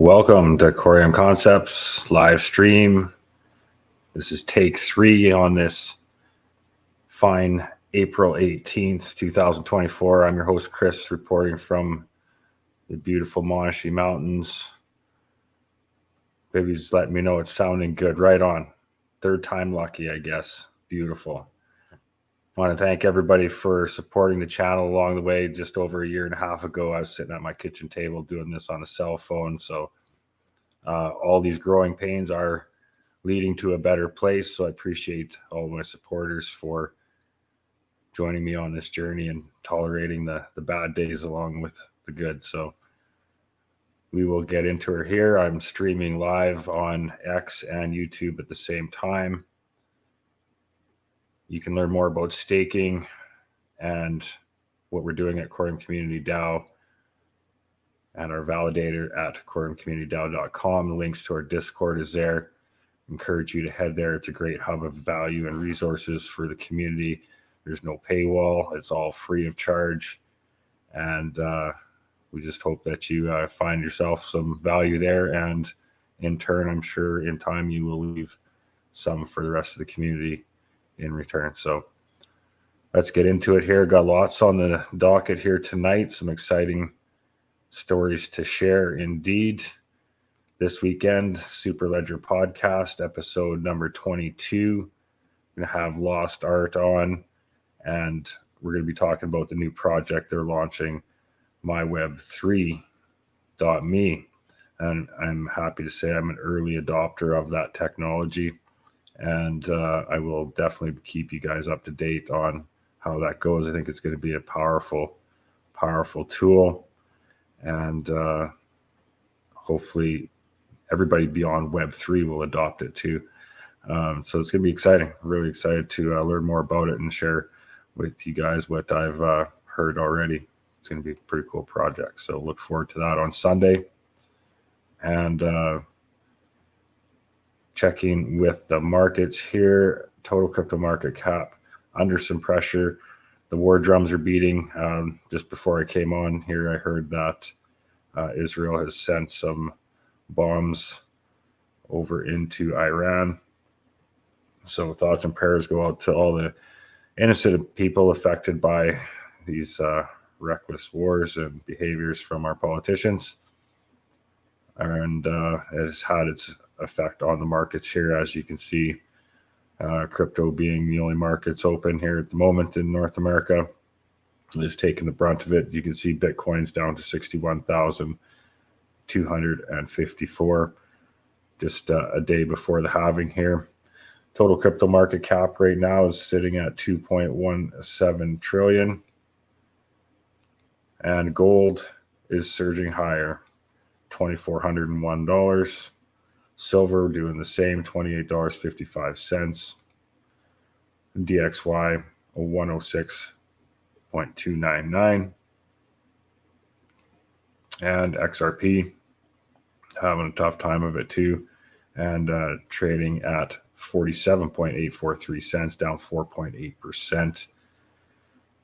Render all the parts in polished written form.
Welcome to Coreum Concepts live stream. This is take 3 on this fine April 18th, 2024. I'm your host, Chris, reporting from the beautiful Monashi Mountains. Baby's letting me know it's sounding good. Right on. Third time lucky, I guess. Beautiful. I want to thank everybody for supporting the channel along the way. Just over a year and a half ago, I was sitting at my kitchen table doing this on a cell phone. So all these growing pains are leading to a better place. So I appreciate all my supporters for joining me on this journey and tolerating the bad days along with the good. So we will get into her here. I'm streaming live on X and YouTube at the same time. You can learn more about staking and what we're doing at Coreum Community DAO and our validator at CoreumCommunityDAO.com. The links to our Discord is there. Encourage you to head there. It's a great hub of value and resources for the community. There's no paywall. It's all free of charge. And we just hope that you find yourself some value there. And in turn, I'm sure in time you will leave some for the rest of the community in return. So let's get into it here. Got lots on the docket here tonight. Some exciting stories to share indeed. This weekend, Superledger podcast, episode number 22. We're going to have Lost Art on, and we're going to be talking about the new project they're launching, myweb3.me. And I'm happy to say I'm an early adopter of that technology. And I will definitely keep you guys up to date on how that goes. I think it's going to be a powerful tool. And hopefully everybody beyond Web3 will adopt it too. So it's going to be exciting. Really excited to learn more about it and share with you guys what I've heard already. It's going to be a pretty cool project. So look forward to that on Sunday. And checking with the markets here, total crypto market cap under some pressure. The war drums are beating. Just before I came on here, I heard that Israel has sent some bombs over into Iran. So thoughts and prayers go out to all the innocent people affected by these reckless wars and behaviors from our politicians. And it has had its effect on the markets here, as you can see. Crypto being the only markets open here at the moment in North America is taking the brunt of it. You can see Bitcoin's down to 61,254 just a day before the halving here. Total crypto market cap right now is sitting at 2.17 trillion. And gold is surging higher, $2,401. Silver doing the same, $28.55. DXY 106.299. And XRP having a tough time of it too, and trading at 47.843 cents, down 4.8%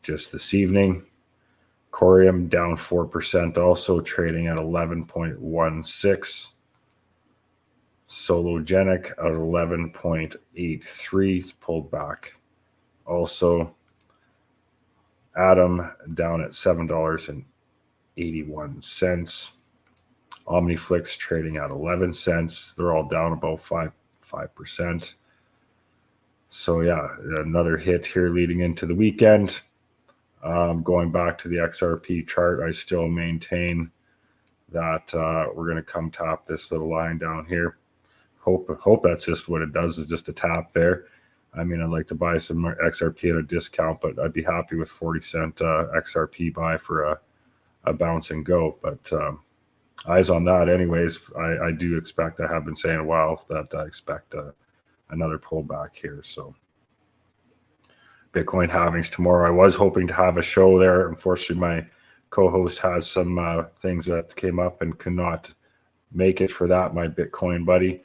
just this evening. Coreum down 4%, also trading at 11.16. Sologenic at 11.83, it's pulled back. Also, Atom down at $7.81. Omniflix trading at 11 cents. They're all down about 5%. So yeah, another hit here leading into the weekend. Going back to the XRP chart, I still maintain that we're going to come top this little line down here. Hope that's just what it does, is just a tap there. I mean, I'd like to buy some XRP at a discount, but I'd be happy with 40-cent XRP buy for a bounce and go. But eyes on that anyways. I do expect, I have been saying a while, that I expect another pullback here. So Bitcoin halvings tomorrow. I was hoping to have a show there. Unfortunately, my co-host has some things that came up and could not make it for that, my Bitcoin buddy.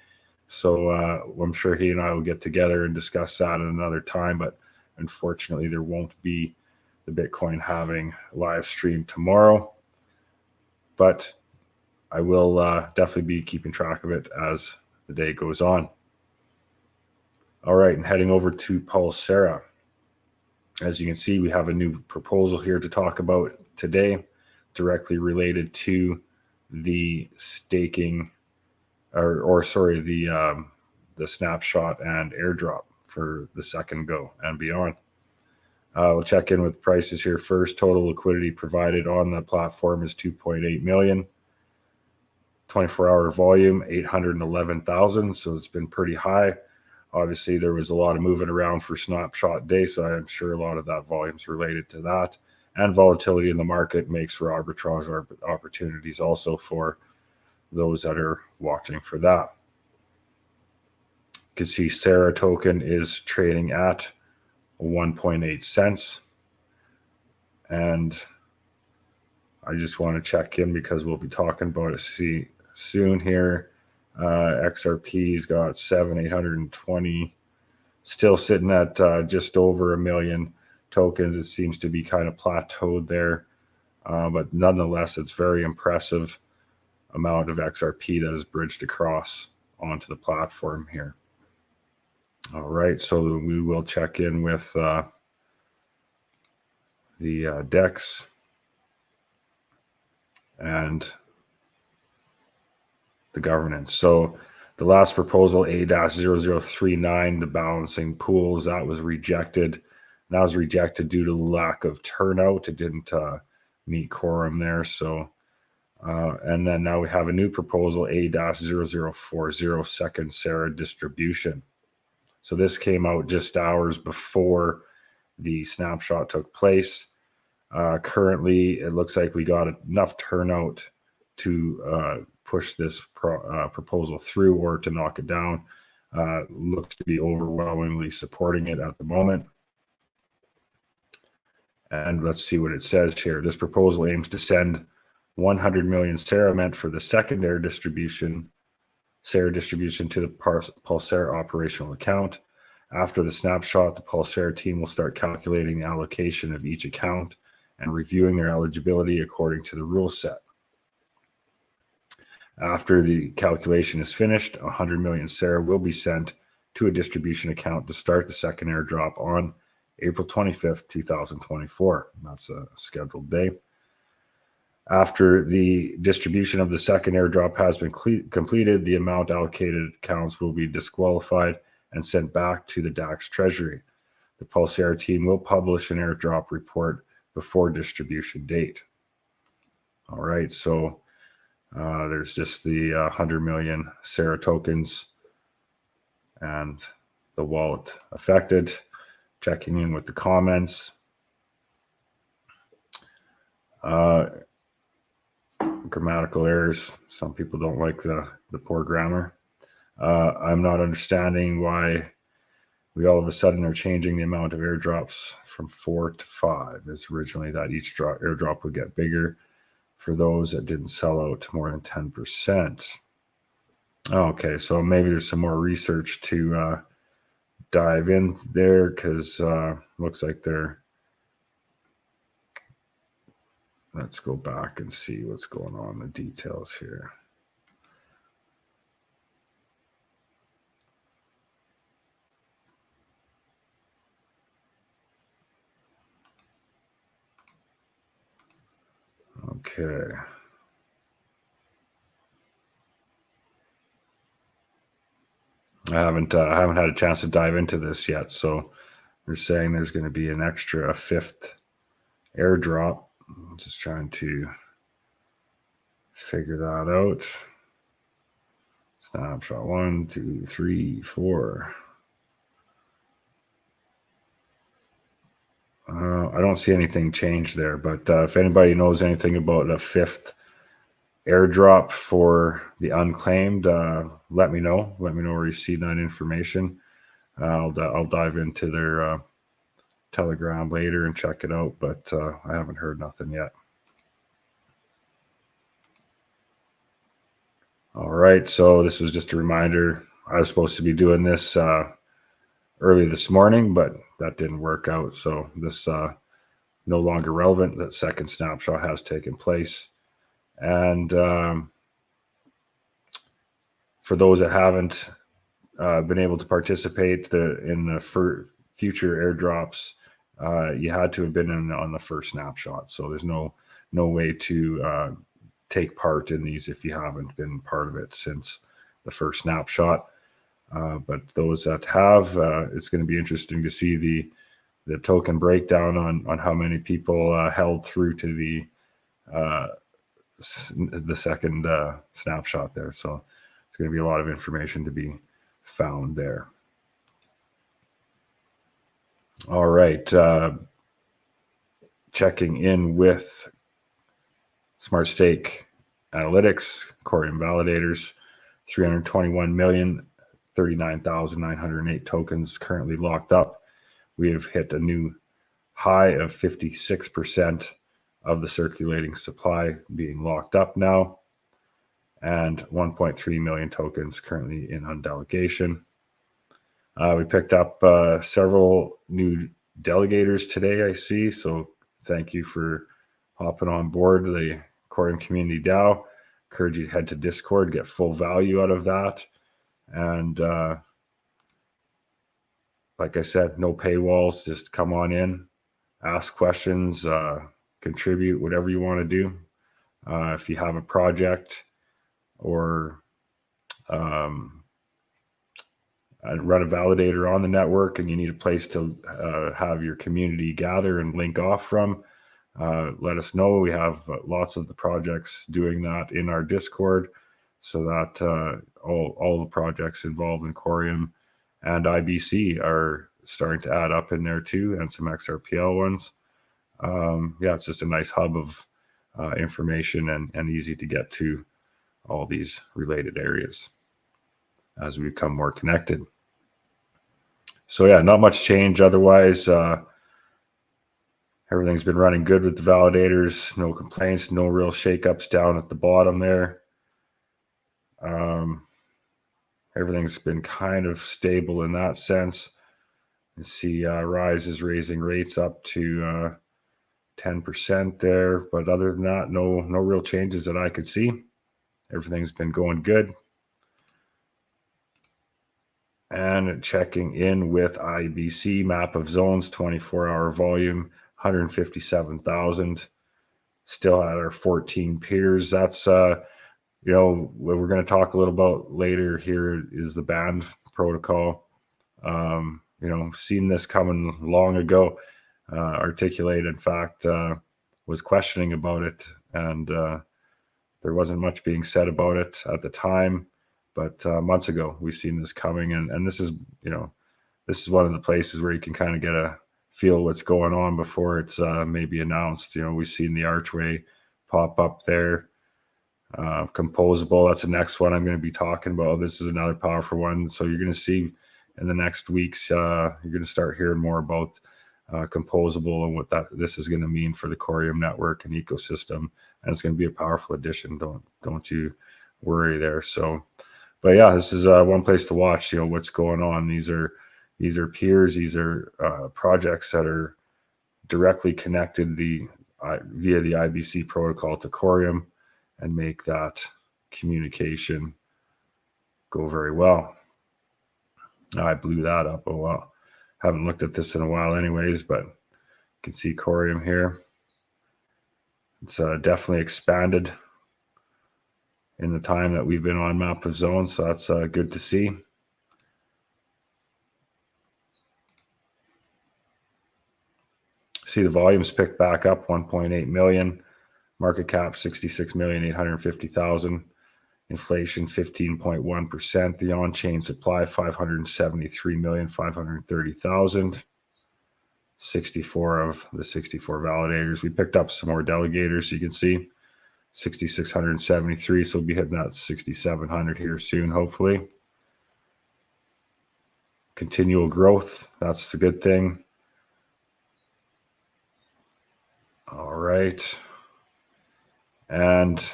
So I'm sure he and I will get together and discuss that at another time. But unfortunately, there won't be the Bitcoin halving live stream tomorrow. But I will definitely be keeping track of it as the day goes on. All right, and heading over to Pulsara. As you can see, we have a new proposal here to talk about today, directly related to the staking, the snapshot and airdrop for the second go and beyond. We'll check in with prices here first. Total liquidity provided on the platform is 2.8 million. 24-hour volume 811,000, so it's been pretty high. Obviously, there was a lot of moving around for snapshot day, so I'm sure a lot of that volume is related to that. And volatility in the market makes for arbitrage opportunities also for those that are watching for that. You can see Sarah token is trading at 1.8 cents. And I just want to check in because we'll be talking about it soon here. XRP's got 820, still sitting at just over 1 million tokens. It seems to be kind of plateaued there, but nonetheless, it's very impressive amount of XRP that is bridged across onto the platform here. All right, so we will check in with the DEX and the governance. So the last proposal, A-0039, the balancing pools, that was rejected. That was rejected due to lack of turnout. It didn't meet quorum there. So, and then now we have a new proposal, A-0040, second Sarah distribution. So this came out just hours before the snapshot took place. Currently, it looks like we got enough turnout to push this proposal through or to knock it down. Looks to be overwhelmingly supporting it at the moment. And let's see what it says here. This proposal aims to send 100 million Sarah meant for the secondary distribution, Sarah distribution to the Pulsara operational account. After the snapshot, the Pulsara team will start calculating the allocation of each account and reviewing their eligibility according to the rule set. After the calculation is finished, 100 million Sarah will be sent to a distribution account to start the second airdrop on April 25th, 2024. That's a scheduled day. After the distribution of the second airdrop has been completed, the amount allocated accounts will be disqualified and sent back to the DAX treasury. The Pulsara team will publish an airdrop report before distribution date. All right, so there's just the 100 million Sarah tokens and the wallet affected. Checking in with the comments. Grammatical errors. Some people don't like the poor grammar. I'm not understanding why we all of a sudden are changing the amount of airdrops from 4 to 5. It's originally that each airdrop would get bigger for those that didn't sell out to more than 10%. Okay, so maybe there's some more research to dive in there because looks like they're. Let's go back and see what's going on in the details here. Okay. I haven't had a chance to dive into this yet. So they're saying there's going to be an extra, a fifth airdrop. I'm just trying to figure that out. Snapshot 1, 2, 3, 4. I don't see anything changed there, but if anybody knows anything about a fifth airdrop for the unclaimed, let me know. Let me know where you see that information. I'll dive into their Telegram later and check it out, but I haven't heard nothing yet. All right, so this was just a reminder. I was supposed to be doing this early this morning, but that didn't work out. So this no longer relevant. That second snapshot has taken place. And For those that haven't been able to participate in the future airdrops, you had to have been in on the first snapshot. So there's no way to take part in these if you haven't been part of it since the first snapshot. But those that have, it's going to be interesting to see the token breakdown on how many people held through to the second snapshot there. So it's going to be a lot of information to be found there. All right. Checking in with Smart Stake Analytics, Coreum validators, 321,039,908 tokens currently locked up. We have hit a new high of 56% of the circulating supply being locked up now, and 1.3 million tokens currently in undelegation. We picked up several new delegators today, I see. So thank you for hopping on board the Coreum Community DAO. Encourage you to head to Discord, get full value out of that. And like I said, no paywalls, just come on in, ask questions, contribute, whatever you want to do. If you have a project or run a validator on the network and you need a place to have your community gather and link off from, let us know. We have lots of the projects doing that in our Discord, so that all the projects involved in Coreum and IBC are starting to add up in there too, and some XRPL ones. Yeah, it's just a nice hub of information and easy to get to all these related areas as we become more connected. So yeah, not much change otherwise. Everything's been running good with the validators. No complaints, no real shakeups down at the bottom there. Everything's been kind of stable in that sense. You see Rise is raising rates up to 10% there. But other than that, no real changes that I could see. Everything's been going good. And checking in with IBC, map of zones, 24-hour volume, 157,000. Still at our 14 peers. That's, what we're going to talk a little about later here is the band protocol. Seen this coming long ago. Articulate, in fact, was questioning about it, and there wasn't much being said about it at the time. But months ago, we've seen this coming, and this is, this is one of the places where you can kind of get a feel what's going on before it's maybe announced. We've seen the Archway pop up there. Composable, that's the next one I'm going to be talking about. This is another powerful one. So you're going to see in the next weeks, you're going to start hearing more about Composable and what this is going to mean for the Coreum network and ecosystem. And it's going to be a powerful addition. Don't you worry there. So, but yeah, this is one place to watch. What's going on. These are peers. These are projects that are directly connected via the IBC protocol to Coreum, and make that communication go very well. I blew that up. Oh well, haven't looked at this in a while, anyways. But you can see Coreum here. It's definitely expanded in the time that we've been on Map of Zones, so that's good to see. See the volumes picked back up, 1.8 million. Market cap 66,850,000. Inflation 15.1%. The on-chain supply 573,530,000. 64 of the 64 validators. We picked up some more delegators. You can see 6,673. So we'll be hitting that 6,700 here soon, hopefully. Continual growth. That's the good thing. All right. And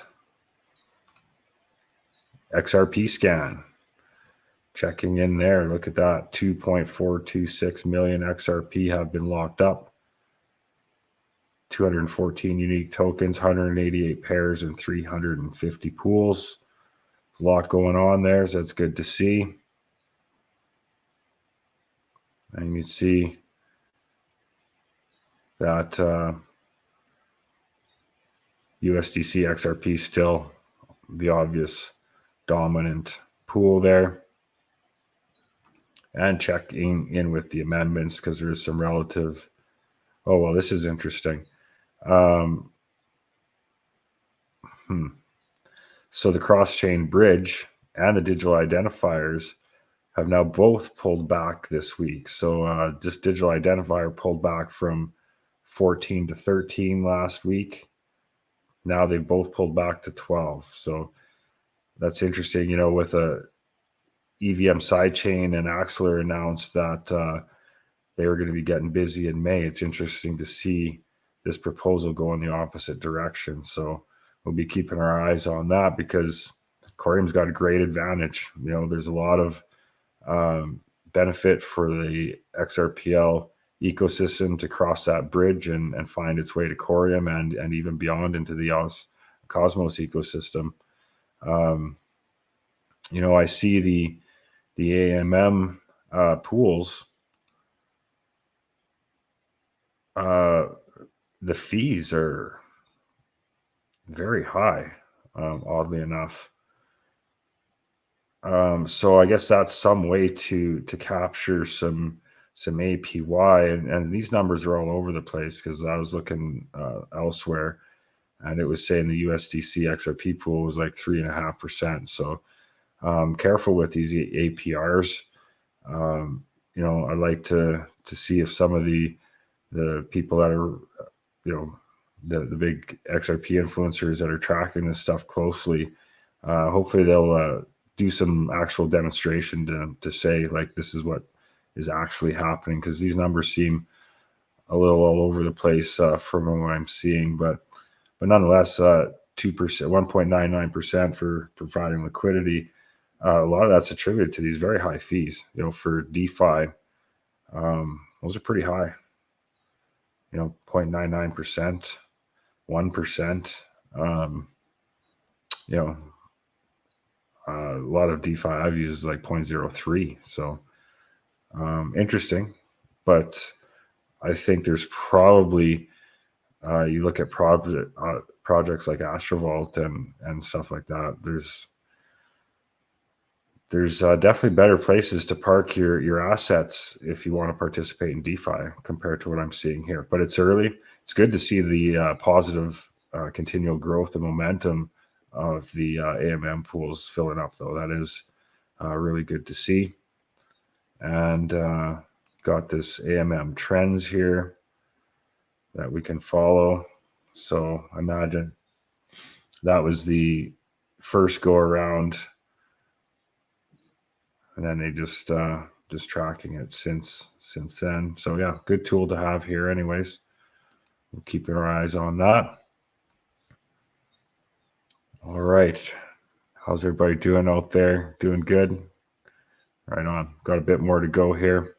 XRP scan, checking in there. Look at that, 2.426 million XRP have been locked up. 214 unique tokens, 188 pairs, and 350 pools. a lot going on there, so that's good to see. And you see that USDC XRP still the obvious dominant pool there. And checking in with the amendments because there's some relative. Oh, well, this is interesting. So the cross-chain bridge and the digital identifiers have now both pulled back this week. So just digital identifier pulled back from 14 to 13 last week. Now they've both pulled back to 12. So that's interesting. You know, with a EVM sidechain and Axler announced that they were going to be getting busy in May. It's interesting to see this proposal go in the opposite direction. So we'll be keeping our eyes on that because Coreum's got a great advantage. You know, there's a lot of benefit for the XRPL ecosystem to cross that bridge and find its way to Coreum and even beyond into the Cosmos ecosystem. You know, I see the AMM pools. The fees are very high, oddly enough. So I guess that's some way to capture some APY, and these numbers are all over the place because I was looking elsewhere, and it was saying the USDC XRP pool was like 3.5%. So careful with these APRs. You know, I'd like to see if some of the people that are, you know, the big XRP influencers that are tracking this stuff closely, hopefully they'll do some actual demonstration to say like this is what is actually happening, because these numbers seem a little all over the place from what I'm seeing, but nonetheless 2%, 1.99% for providing liquidity. A lot of that's attributed to these very high fees, you know, for DeFi. Those are pretty high, you know, 0.99%, 1%. You know, a lot of DeFi I've used is like 0.03. So interesting, but I think there's probably, you look at projects like Astrovault and stuff like that, there's definitely better places to park your assets if you want to participate in DeFi compared to what I'm seeing here. But it's early. It's good to see the positive continual growth and momentum of the AMM pools filling up, though. That is really good to see. And got this AMM trends here that we can follow. So imagine that was the first go around, and then they just tracking it since then. So yeah, good tool to have here. Anyways, we'll keep our eyes on that. All right, how's everybody doing out there? Doing good? Right on. Got a bit more to go here.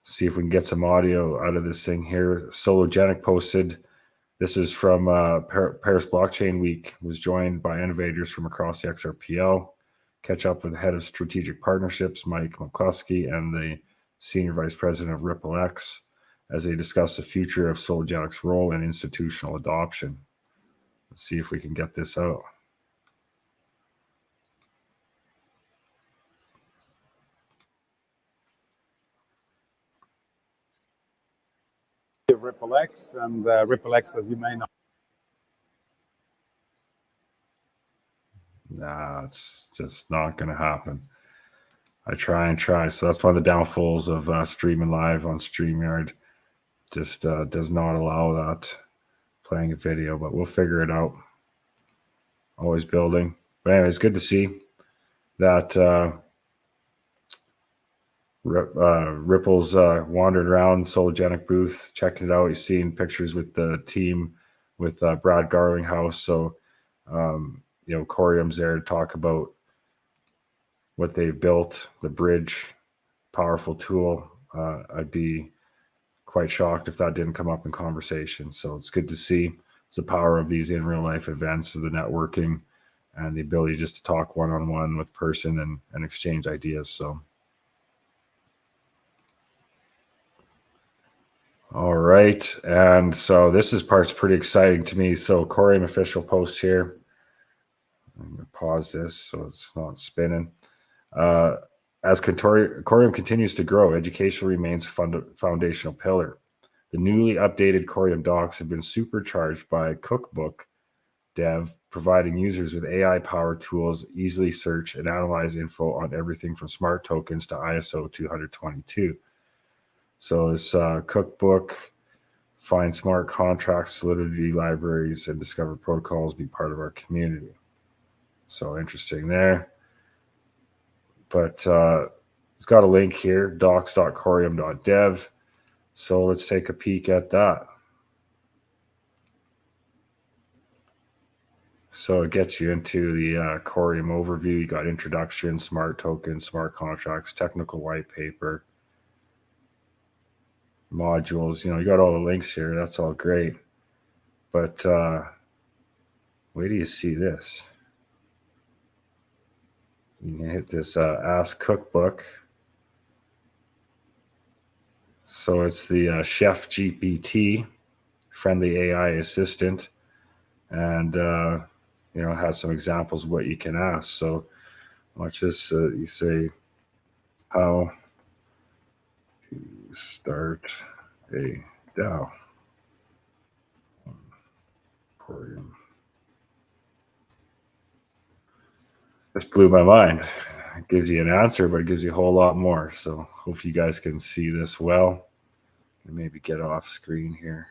See if we can get some audio out of this thing here. Sologenic posted. This is from Paris Blockchain Week. Was joined by innovators from across the XRPL. Catch up with the head of strategic partnerships, Mike McCluskey, and the senior vice president of RippleX as they discuss the future of Sologenic's role in institutional adoption. Let's see if we can get this out. RippleX, and RippleX, as you may know. Nah, it's just not going to happen. I try and try. So that's one of the downfalls of streaming live on StreamYard. Just does not allow that, playing a video, but we'll figure it out. Always building. But anyways, good to see that Ripple's wandering around Sologenic booth, checking it out. He's seeing pictures with the team, with Brad Garlinghouse. So, you know, Coreum's there to talk about what they've built, the bridge, powerful tool. I'd be quite shocked if that didn't come up in conversation. So it's good to see. It's the power of these in real life events, the networking, and the ability just to talk one-on-one with person and exchange ideas. So, all right. And so this part's pretty exciting to me. So Coreum official post here. I'm going to pause this so it's not spinning. As Coreum continues to grow, education remains a foundational pillar. The newly updated Coreum docs have been supercharged by Cookbook Dev, providing users with AI-powered tools easily search and analyze info on everything from smart tokens to ISO 222. So this cookbook, find smart contracts, solidity libraries, and discover protocols, be part of our community. So interesting there. But it's got a link here, docs.coreum.dev. So let's take a peek at that. So it gets you into the Coreum overview. You got introduction, smart tokens, smart contracts, technical white paper, modules. You got all the links here. That's all great. But wait till you see this. You can hit this Ask Cookbook. So it's the Chef GPT, friendly AI assistant, and it has some examples of what you can ask. So watch this. You say, how to start a DAO. Coreum. This blew my mind. It gives you an answer, but it gives you a whole lot more. So hope you guys can see this well. Maybe get off screen here.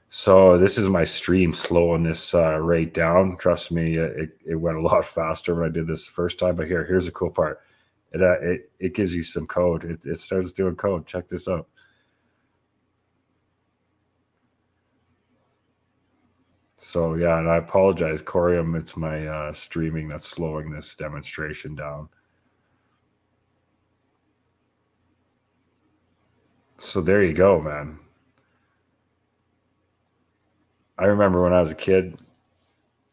So this is my stream slowing this rate down. Trust me, it went a lot faster when I did this the first time. But here's the cool part. It gives you some code. It starts doing code. Check this out. So yeah, and I apologize, Coreum. It's my streaming that's slowing this demonstration down. So there you go, man. I remember when I was a kid,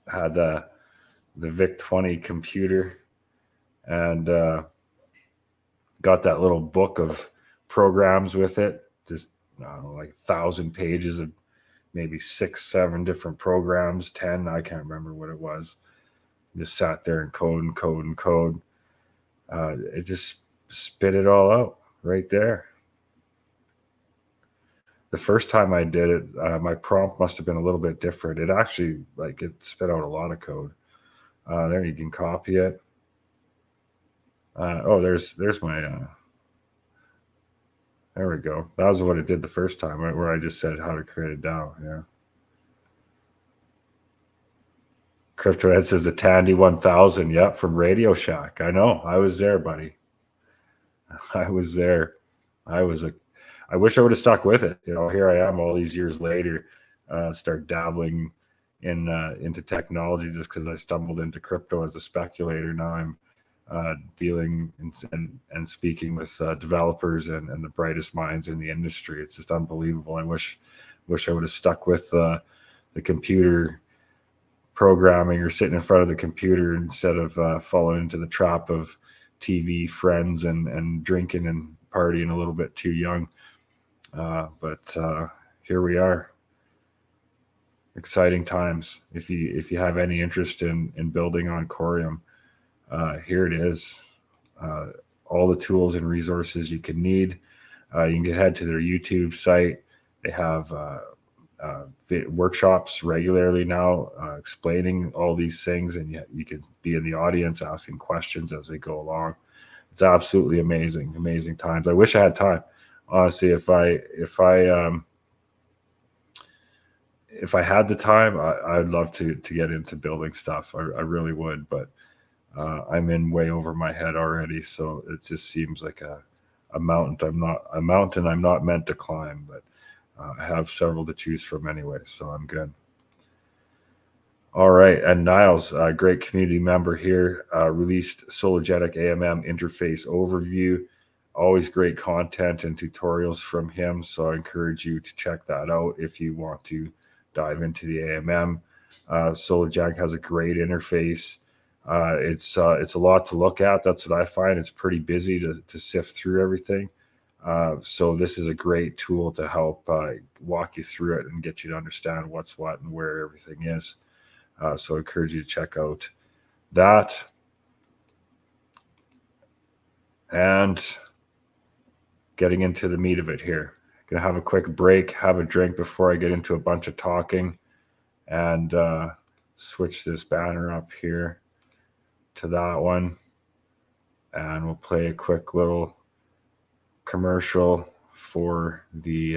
I had the VIC-20 computer, and got that little book of programs with it. Just like 1,000 pages of maybe 6, 7 different programs, 10. I can't remember what it was. Just sat there and code and code and code. It just spit it all out right there. The first time I did it, my prompt must have been a little bit different. It actually, it spit out a lot of code. There, you can copy it. There's my, there we go. That was what it did the first time, right? Where I just said how to create a DAO. Yeah. CryptoHead says the Tandy 1000. Yep, from Radio Shack. I know. I was there, buddy. I was there. I wish I would have stuck with it. Here I am all these years later, start dabbling into technology just because I stumbled into crypto as a speculator. Now I'm dealing and speaking with developers and the brightest minds in the industry. It's just unbelievable. I wish I would have stuck with the computer programming or sitting in front of the computer instead of falling into the trap of TV, friends, and drinking and partying a little bit too young. But here we are. Exciting times. If you have any interest in building on Coreum, here it is. All the tools and resources you can need. You can head to their YouTube site. They have workshops regularly now explaining all these things, and you can be in the audience asking questions as they go along. It's absolutely amazing times. I wish I had time. Honestly, if I had the time, I'd love to get into building stuff. I really would, but I'm in way over my head already. So it just seems like a mountain. I'm not meant to climb, but I have several to choose from anyway, so I'm good. All right, and Niles, a great community member here, released Sologenic AMM interface overview. Always great content and tutorials from him, so I encourage you to check that out if you want to dive into the AMM. Sologenic has a great interface. It's a lot to look at. That's what I find. It's pretty busy to sift through everything. So this is a great tool to help walk you through it and get you to understand what's what and where everything is. So I encourage you to check out that. And getting into the meat of it here. Gonna have a quick break, have a drink before I get into a bunch of talking, and switch this banner up here to that one. And we'll play a quick little commercial for the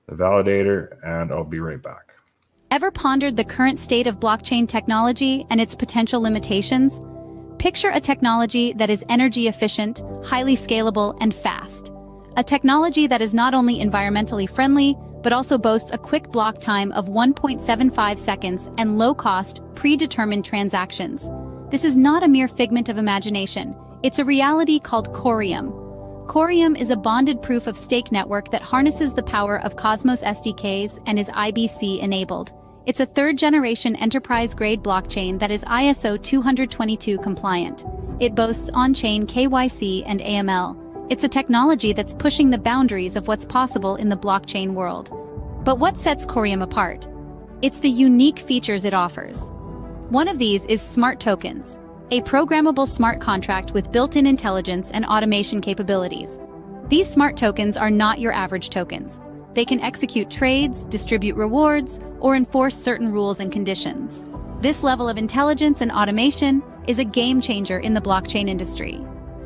validator, and I'll be right back. Ever pondered the current state of blockchain technology and its potential limitations? Picture a technology that is energy efficient, highly scalable, and fast. A technology that is not only environmentally friendly, but also boasts a quick block time of 1.75 seconds and low-cost, predetermined transactions. This is not a mere figment of imagination. It's a reality called Coreum. Coreum is a bonded proof-of-stake network that harnesses the power of Cosmos SDKs and is IBC-enabled. It's a third-generation enterprise-grade blockchain that is ISO 222 compliant. It boasts on-chain KYC and AML. It's a technology that's pushing the boundaries of what's possible in the blockchain world. But what sets Coreum apart? It's the unique features it offers. One of these is smart tokens, a programmable smart contract with built-in intelligence and automation capabilities. These smart tokens are not your average tokens. They can execute trades, distribute rewards, or enforce certain rules and conditions. This level of intelligence and automation is a game changer in the blockchain industry.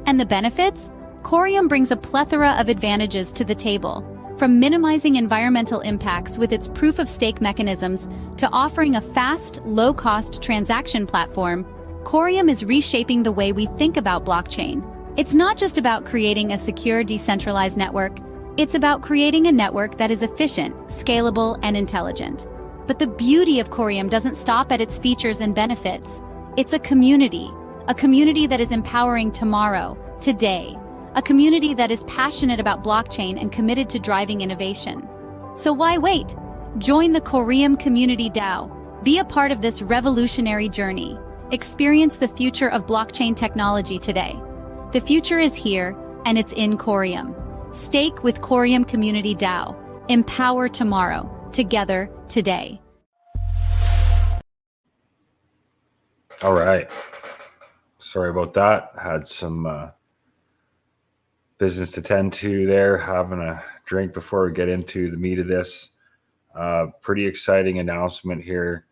And the benefits? Coreum brings a plethora of advantages to the table, from minimizing environmental impacts with its proof-of-stake mechanisms to offering a fast, low-cost transaction platform. Coreum is reshaping the way we think about blockchain. It's not just about creating a secure, decentralized network. It's about creating a network that is efficient, scalable, and intelligent. But the beauty of Coreum doesn't stop at its features and benefits. It's a community that is empowering tomorrow, today, a community that is passionate about blockchain and committed to driving innovation. So why wait? Join the Coreum Community DAO. Be a part of this revolutionary journey. Experience the future of blockchain technology today. The future is here, and it's in Coreum. Stake with Coreum Community DAO. Empower tomorrow. Together, today. All right. Sorry about that. Had some business to tend to there. Having a drink before we get into the meat of this. Pretty exciting announcement here.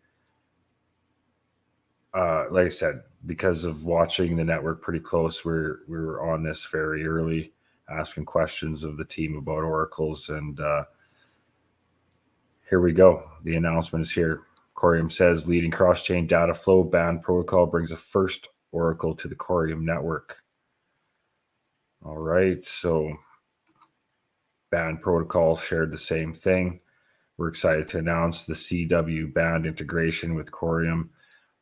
Like I said, because of watching the network pretty close, we were on this very early, asking questions of the team about oracles, and here we go. The announcement is here. Coreum says leading cross-chain data flow band protocol brings a first oracle to the Coreum network. All right, so band protocol shared the same thing. We're excited to announce the CW band integration with Coreum.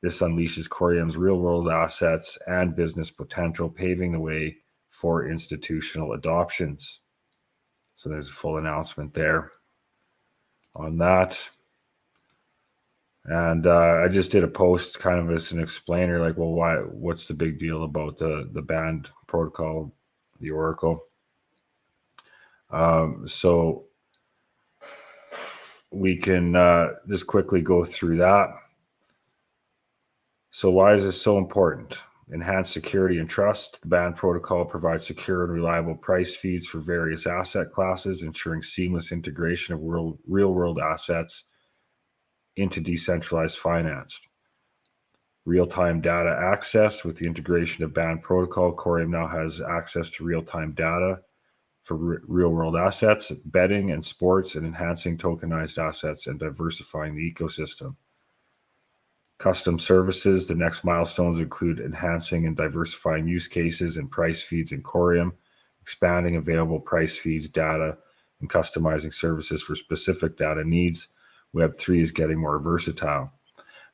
This unleashes Coreum's real-world assets and business potential, paving the way for institutional adoptions. So there's a full announcement there on that. And I just did a post kind of as an explainer, like, well, what's the big deal about the band protocol, the oracle? So we can just quickly go through that. So why is this so important? Enhanced security and trust. The band protocol provides secure and reliable price feeds for various asset classes, ensuring seamless integration of real-world assets into decentralized finance. Real-time data access. With the integration of band protocol, Coreum now has access to real-time data for real-world assets, betting and sports, and enhancing tokenized assets and diversifying the ecosystem. Custom services. The next milestones include enhancing and diversifying use cases and price feeds in Coreum, expanding available price feeds data, and customizing services for specific data needs. Web3 is getting more versatile.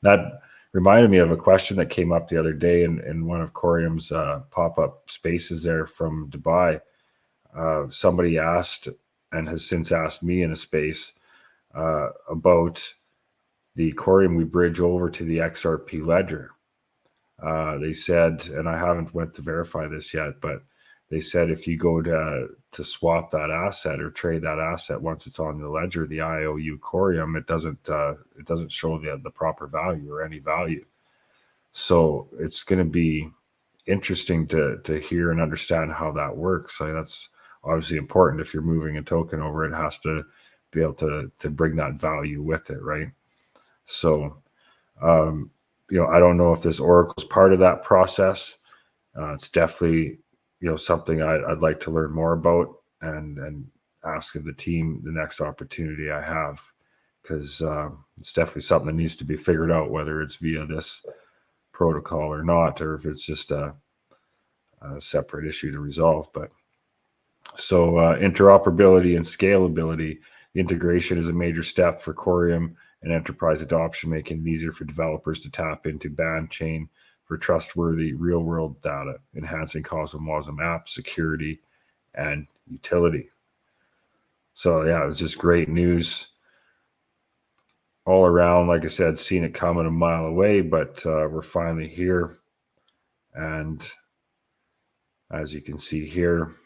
That reminded me of a question that came up the other day in one of Coreum's pop-up spaces there from Dubai. Somebody asked, and has since asked me in a space, about the Coreum we bridge over to the XRP ledger. They said, and I haven't went to verify this yet, but they said if you go to swap that asset or trade that asset once it's on the ledger, the IOU Coreum, it doesn't show the proper value or any value. So it's going to be interesting to hear and understand how that works. That's obviously important. If you're moving a token over, it has to be able to bring that value with it, right? So, I don't know if this Oracle is part of that process. It's definitely, something I'd like to learn more about and ask of the team the next opportunity I have, because it's definitely something that needs to be figured out, whether it's via this protocol or not, or if it's just a separate issue to resolve. But so interoperability and scalability, the integration is a major step for Coreum and enterprise adoption, making it easier for developers to tap into band chain for trustworthy real-world data, enhancing CosmWasm app security and utility. So yeah, it was just great news all around. Like I said, seen it coming a mile away, but we're finally here. And as you can see here,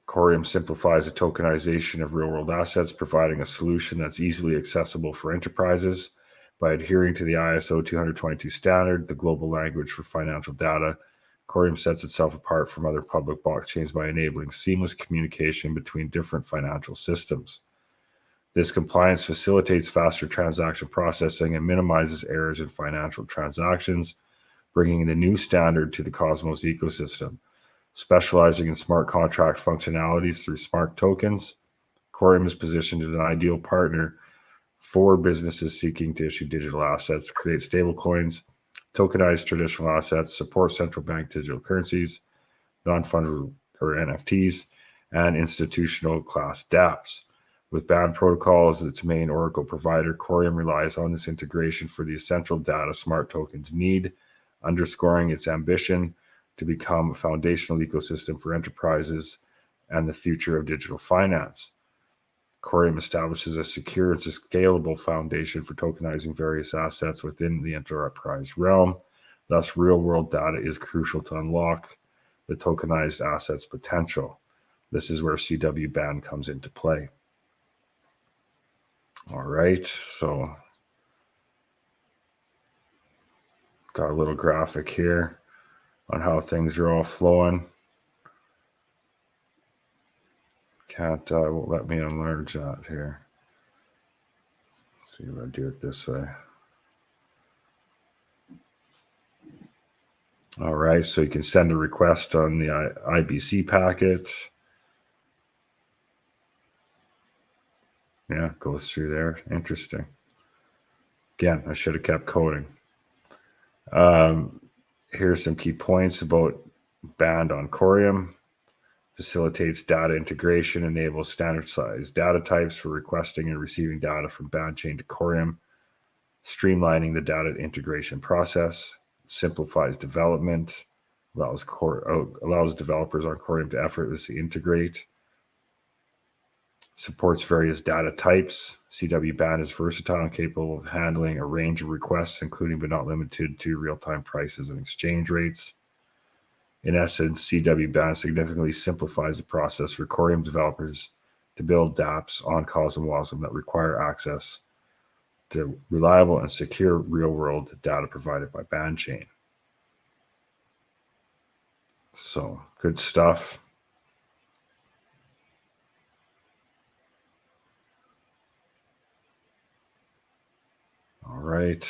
Coreum simplifies the tokenization of real-world assets, providing a solution that's easily accessible for enterprises. By adhering to the ISO 20022 standard, the global language for financial data, Coreum sets itself apart from other public blockchains by enabling seamless communication between different financial systems. This compliance facilitates faster transaction processing and minimizes errors in financial transactions, bringing the new standard to the Cosmos ecosystem. Specializing in smart contract functionalities through smart tokens, Coreum is positioned as an ideal partner for businesses seeking to issue digital assets, create stablecoins, tokenize traditional assets, support central bank digital currencies, non-fungible or NFTs, and institutional class dApps. With Band Protocol as its main Oracle provider, Coreum relies on this integration for the essential data smart tokens need, underscoring its ambition to become a foundational ecosystem for enterprises and the future of digital finance. Coreum establishes a secure and scalable foundation for tokenizing various assets within the enterprise realm. Thus, real-world data is crucial to unlock the tokenized assets potential. This is where CW Band comes into play. All right, so got a little graphic here on how things are all flowing. Won't let me enlarge that here. Let's see if I do it this way. All right, so you can send a request on the IBC packet. Yeah, it goes through there. Interesting. Again, I should have kept coding. Here's some key points about Band on Coreum. Facilitates data integration, enables standard-sized data types for requesting and receiving data from Band chain to Coreum, streamlining the data integration process, simplifies development, allows developers on Coreum to effortlessly integrate, supports various data types. CW Band is versatile and capable of handling a range of requests, including but not limited to real-time prices and exchange rates. In essence, CW Band significantly simplifies the process for Coreum developers to build dApps on CosmWasm that require access to reliable and secure real-world data provided by Band chain. So, good stuff. All right.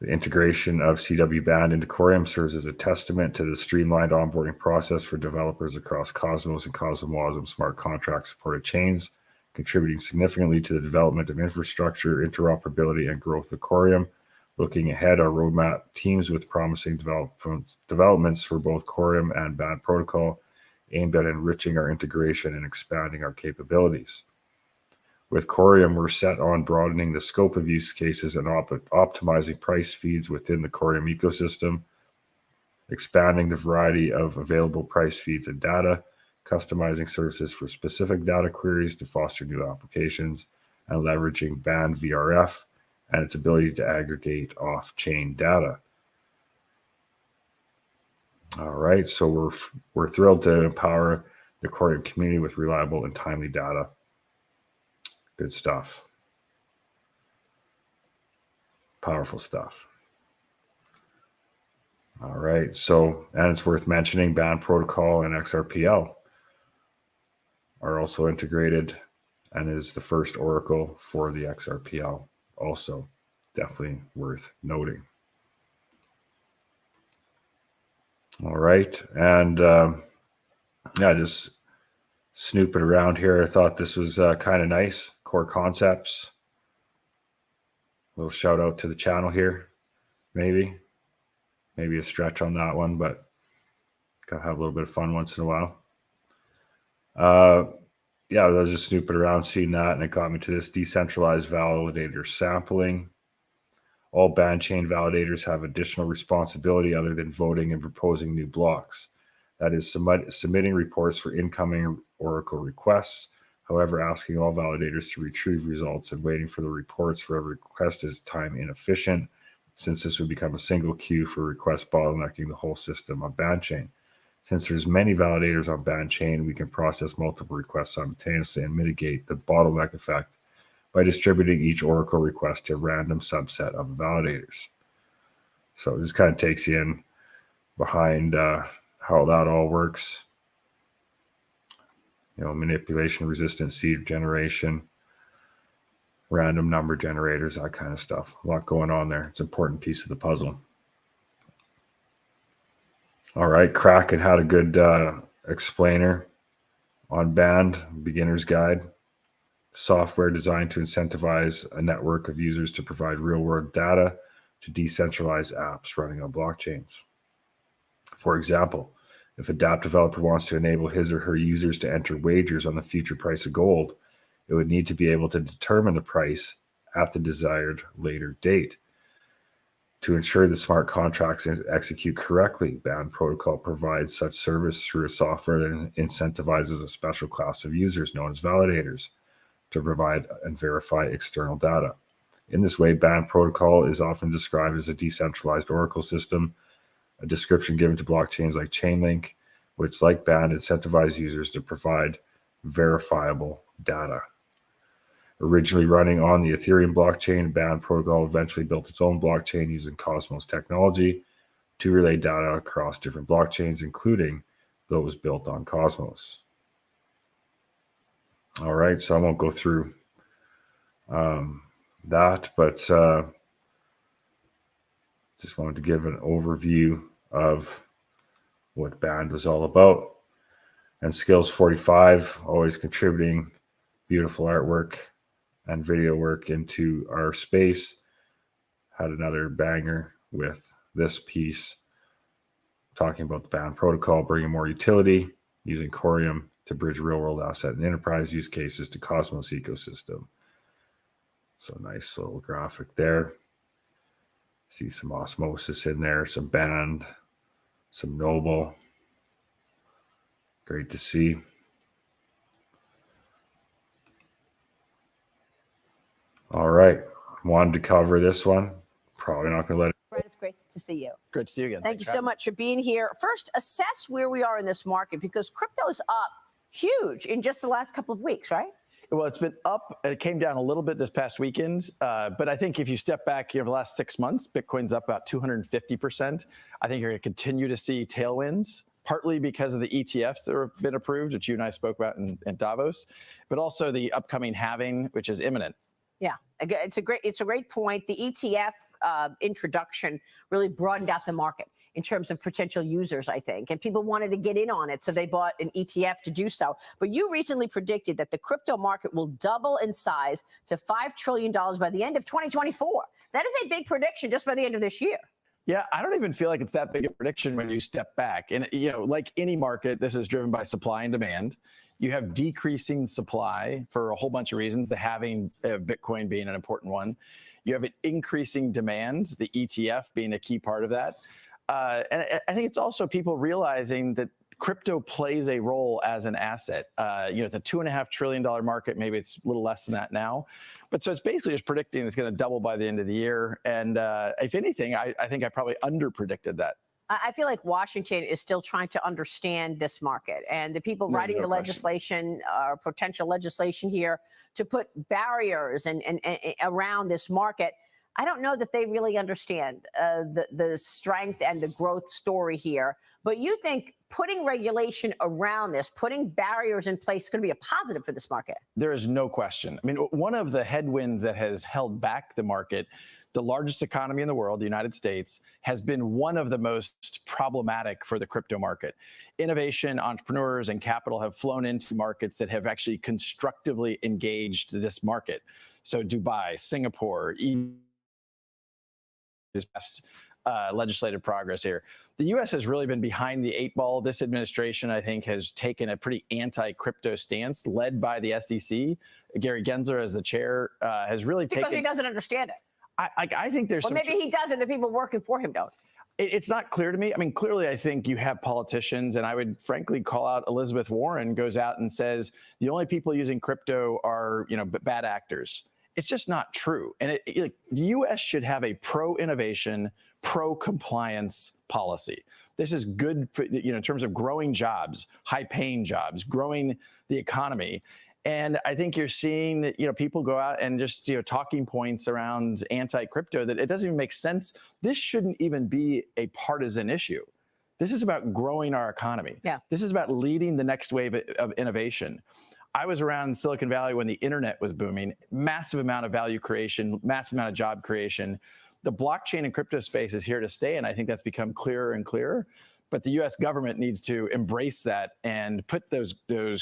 The integration of CW Band into Coreum serves as a testament to the streamlined onboarding process for developers across Cosmos and CosmWasm smart contract supported chains, contributing significantly to the development of infrastructure, interoperability, and growth of Coreum. Looking ahead, our roadmap teams with promising developments for both Coreum and Band Protocol, aimed at enriching our integration and expanding our capabilities. With Coreum, we're set on broadening the scope of use cases and optimizing price feeds within the Coreum ecosystem, expanding the variety of available price feeds and data, customizing services for specific data queries to foster new applications, and leveraging Band VRF and its ability to aggregate off-chain data. All right, so we're thrilled to empower the Coreum community with reliable and timely data. Good stuff. Powerful stuff. All right, so, and it's worth mentioning Band Protocol and XRPL are also integrated and is the first Oracle for the XRPL. Also, definitely worth noting. All right, and yeah, just snooping around here. I thought this was kind of nice. Core concepts. A little shout out to the channel here, maybe a stretch on that one, but gotta have a little bit of fun once in a while. Yeah, I was just snooping around, seeing that, and it got me to this decentralized validator sampling. All band chain validators have additional responsibility other than voting and proposing new blocks. That is submitting reports for incoming Oracle requests. However, asking all validators to retrieve results and waiting for the reports for every request is time inefficient, since this would become a single queue for requests, bottlenecking the whole system on band chain. Since there's many validators on band chain, we can process multiple requests simultaneously and mitigate the bottleneck effect by distributing each Oracle request to a random subset of validators. So this kind of takes you in behind how that all works. You know, manipulation, resistant seed generation, random number generators, that kind of stuff. A lot going on there. It's an important piece of the puzzle. All right, Kraken had a good explainer on Band, beginner's guide. Software designed to incentivize a network of users to provide real-world data to decentralized apps running on blockchains. For example, if a dApp developer wants to enable his or her users to enter wagers on the future price of gold, it would need to be able to determine the price at the desired later date. To ensure the smart contracts execute correctly, Band Protocol provides such service through a software that incentivizes a special class of users known as validators to provide and verify external data. In this way, Band Protocol is often described as a decentralized Oracle system, a description given to blockchains like Chainlink, which, like Band, incentivize users to provide verifiable data. Originally running on the Ethereum blockchain, Band Protocol eventually built its own blockchain using Cosmos technology to relay data across different blockchains, including those built on Cosmos. All right, so I won't go through that, but just wanted to give an overview of what Band was all about. And Skills 45, always contributing beautiful artwork and video work into our space. Had another banger with this piece talking about the Band Protocol, bringing more utility using Coreum to bridge real-world asset and enterprise use cases to Cosmos ecosystem. So nice little graphic there. See some osmosis in there, some Band, some Noble. Great to see. All right, wanted to cover this one. Probably not going to let it. Brad, it's great to see you. Great to see you again. Thank you so much for being here. First, assess where we are in this market, because crypto is up huge in just the last couple of weeks, right? Well, it's been up. It came down a little bit this past weekend. But I think if you step back here over the last 6 months, Bitcoin's up about 250%. I think you're going to continue to see tailwinds, partly because of the ETFs that have been approved, which you and I spoke about in Davos, but also the upcoming halving, which is imminent. Yeah, it's a great point. The ETF introduction really broadened out the market in terms of potential users, I think, and people wanted to get in on it, so they bought an ETF to do so. But you recently predicted that the crypto market will double in size to $5 trillion by the end of 2024. That is a big prediction just by the end of this year. Yeah, I don't even feel like it's that big a prediction when you step back. And, you know, like any market, this is driven by supply and demand. You have decreasing supply for a whole bunch of reasons, the halving of Bitcoin being an important one. You have an increasing demand, the ETF being a key part of that. And I think it's also people realizing that crypto plays a role as an asset. You know, it's a $2.5 trillion market. Maybe it's a little less than that now. But so it's basically just predicting it's going to double by the end of the year. And if anything, I think I probably underpredicted that. I feel like Washington is still trying to understand this market, and the people writing the legislation or potential legislation here to put barriers and around this market. I don't know that they really understand the strength and the growth story here. But you think putting regulation around this, putting barriers in place is going to be a positive for this market? There is no question. I mean, one of the headwinds that has held back the market, the largest economy in the world, the United States, has been one of the most problematic for the crypto market. Innovation, entrepreneurs, and capital have flown into markets that have actually constructively engaged this market. So Dubai, Singapore, is best legislative progress here. The U.S. has really been behind the 8 ball. This administration, I think, has taken a pretty anti-crypto stance, led by the SEC. Gary Gensler, as the chair, has really taken. Because he doesn't understand it. I think there's. Well, maybe he doesn't. The people working for him don't. It's not clear to me. I mean, clearly, I think you have politicians, and I would frankly call out Elizabeth Warren goes out and says the only people using crypto are, you know, bad actors. It's just not true. And the U.S. should have a pro-innovation, pro-compliance policy. This is good for, you know, in terms of growing jobs, high-paying jobs, growing the economy. And I think you're seeing, you know, people go out and just, you know, talking points around anti-crypto that it doesn't even make sense. This shouldn't even be a partisan issue. This is about growing our economy. Yeah. This is about leading the next wave of innovation. I was around Silicon Valley when the internet was booming, massive amount of value creation, massive amount of job creation. The blockchain and crypto space is here to stay, and I think that's become clearer and clearer. But the U.S. government needs to embrace that and put those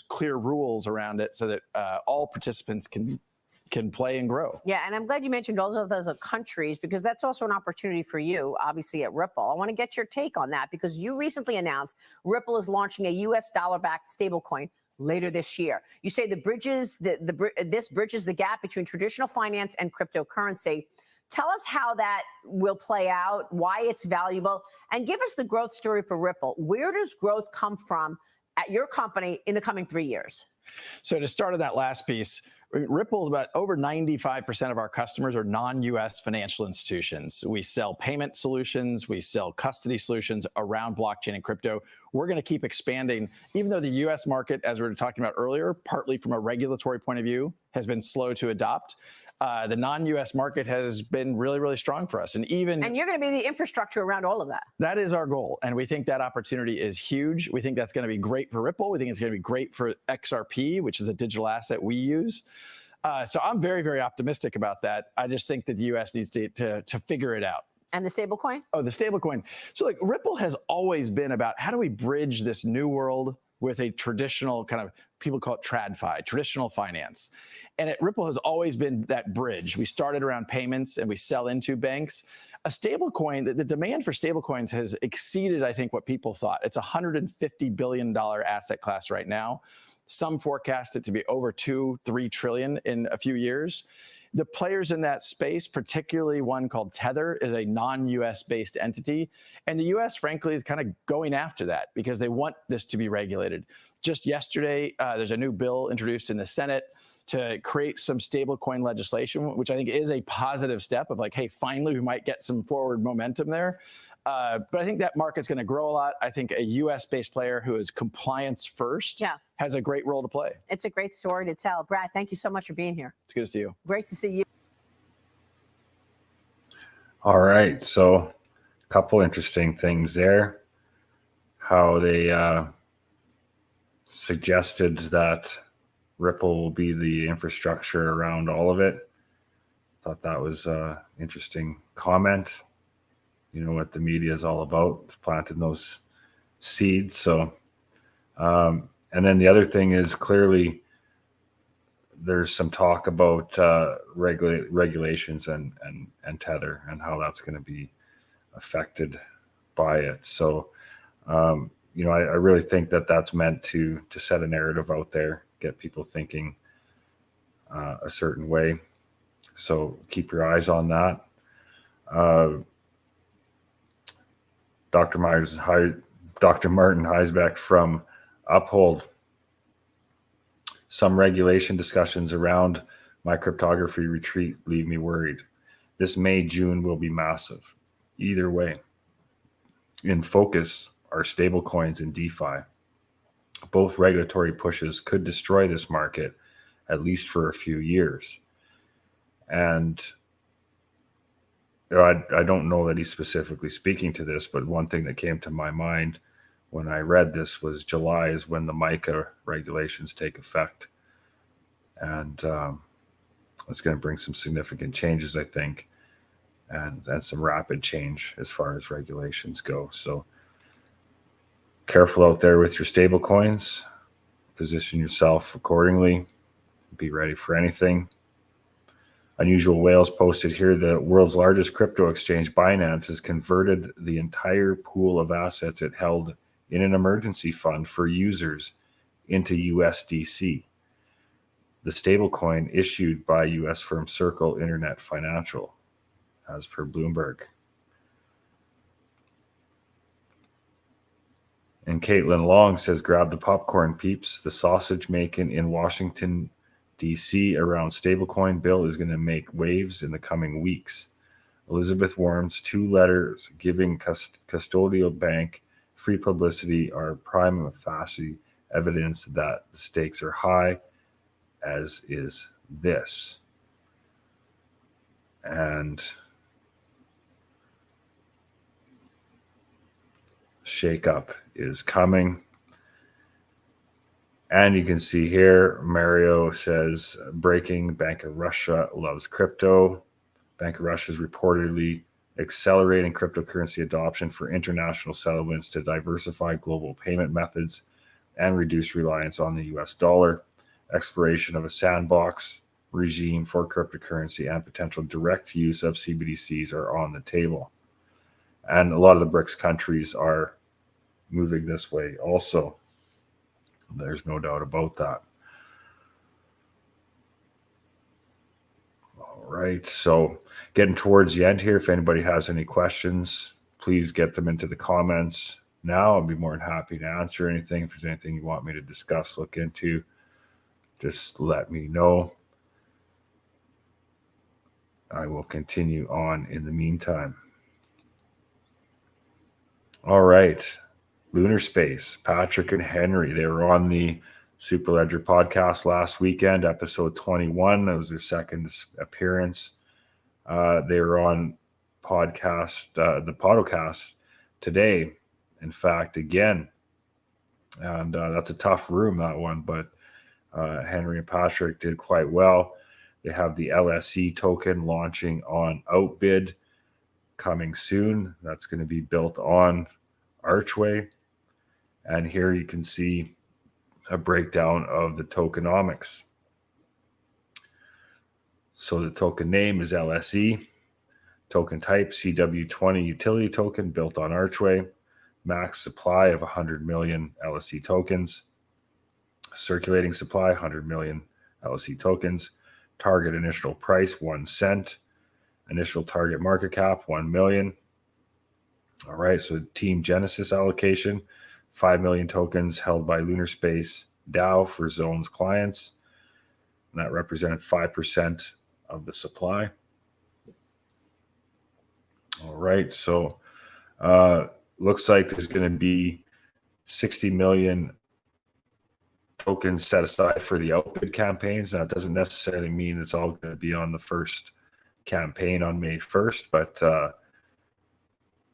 clear rules around it so that all participants can play and grow. Yeah, and I'm glad you mentioned all of those countries, because that's also an opportunity for you, obviously, at Ripple. I want to get your take on that, because you recently announced Ripple is launching a U.S. dollar-backed stablecoin later this year. You say this bridges the gap between traditional finance and cryptocurrency. Tell us how that will play out, why it's valuable, and give us the growth story for Ripple. Where does growth come from at your company in the coming 3 years? So to start on that last piece, Ripple, about over 95% of our customers are non-US financial institutions. We sell payment solutions, we sell custody solutions around blockchain and crypto. We're going to keep expanding, even though the US market, as we were talking about earlier, partly from a regulatory point of view, has been slow to adopt. The non-US market has been really, really strong for us. And you're going to be the infrastructure around all of that. That is our goal. And we think that opportunity is huge. We think that's going to be great for Ripple. We think it's going to be great for XRP, which is a digital asset we use. So I'm very, very optimistic about that. I just think that the US needs to figure it out. And the stablecoin? Oh, the stablecoin. So like Ripple has always been about how do we bridge this new world with a traditional kind of, people call it TradFi, traditional finance. And Ripple has always been that bridge. We started around payments and we sell into banks. A stablecoin, the demand for stablecoins has exceeded, I think, what people thought. It's a $150 billion asset class right now. Some forecast it to be over 2-3 trillion in a few years. The players in that space, particularly one called Tether, is a non-US based entity. And the US, frankly, is kind of going after that because they want this to be regulated. Just yesterday, there's a new bill introduced in the Senate to create some stablecoin legislation, which I think is a positive step of like, hey, finally, we might get some forward momentum there. But I think that market's going to grow a lot. I think a US-based player who is compliance first has a great role to play. It's a great story to tell. Brad, thank you so much for being here. It's good to see you. Great to see you. All right. So a couple interesting things there. How they suggested that Ripple will be the infrastructure around all of it. Thought that was an interesting comment. You know what the media is all about, planting those seeds. So, and then the other thing is clearly there's some talk about regulations and Tether and how that's going to be affected by it. So, you know, I really think that that's meant to set a narrative out there, get people thinking a certain way. So keep your eyes on that. Dr. Martin Heisbeck from Uphold. Some regulation discussions around my cryptography retreat leave me worried. This May, June will be massive. Either way, in focus are stablecoins and DeFi. Both regulatory pushes could destroy this market, at least for a few years. And I don't know that he's specifically speaking to this, but one thing that came to my mind when I read this was July is when the MiCA regulations take effect. And it's going to bring some significant changes, I think, and some rapid change as far as regulations go. So careful out there with your stable coins. Position yourself accordingly. Be ready for anything. Unusual Whales posted here, the world's largest crypto exchange, Binance, has converted the entire pool of assets it held in an emergency fund for users into USDC, the stablecoin issued by U.S. firm Circle Internet Financial, as per Bloomberg. And Caitlin Long says, grab the popcorn, peeps. The sausage making in Washington, D.C. around stablecoin bill is going to make waves in the coming weeks. Elizabeth Warren's 2 letters giving custodial bank free publicity are prima facie evidence that the stakes are high, as is this. And shakeup is coming. And you can see here, Mario says, breaking, Bank of Russia loves crypto. Bank of Russia is reportedly accelerating cryptocurrency adoption for international settlements to diversify global payment methods and reduce reliance on the US dollar. Exploration of a sandbox regime for cryptocurrency and potential direct use of CBDCs are on the table. And a lot of the BRICS countries are moving this way also. There's no doubt about that. All right, so getting towards the end here, if anybody has any questions, please get them into the comments now. I'll be more than happy to answer anything. If there's anything you want me to discuss, look into, just let me know. I will continue on in the meantime. All right. Lunar Space, Patrick and Henry, they were on the Superledger podcast last weekend, episode 21. That was their second appearance. They were on the podcast today, in fact, again. And that's a tough room, that one. But Henry and Patrick did quite well. They have the LSE token launching on Outbid coming soon. That's going to be built on Archway. And here you can see a breakdown of the tokenomics. So the token name is LSE. Token type CW20 utility token built on Archway. Max supply of 100 million LSE tokens. Circulating supply 100 million LSE tokens. Target initial price 1 cent. Initial target market cap 1 million. All right, so Team Genesis allocation. 5 million tokens held by Lunar Space DAO for Zone's clients. And that represented 5% of the supply. All right, so looks like there's going to be 60 million tokens set aside for the outbid campaigns. Now, it doesn't necessarily mean it's all going to be on the first campaign on May 1st, but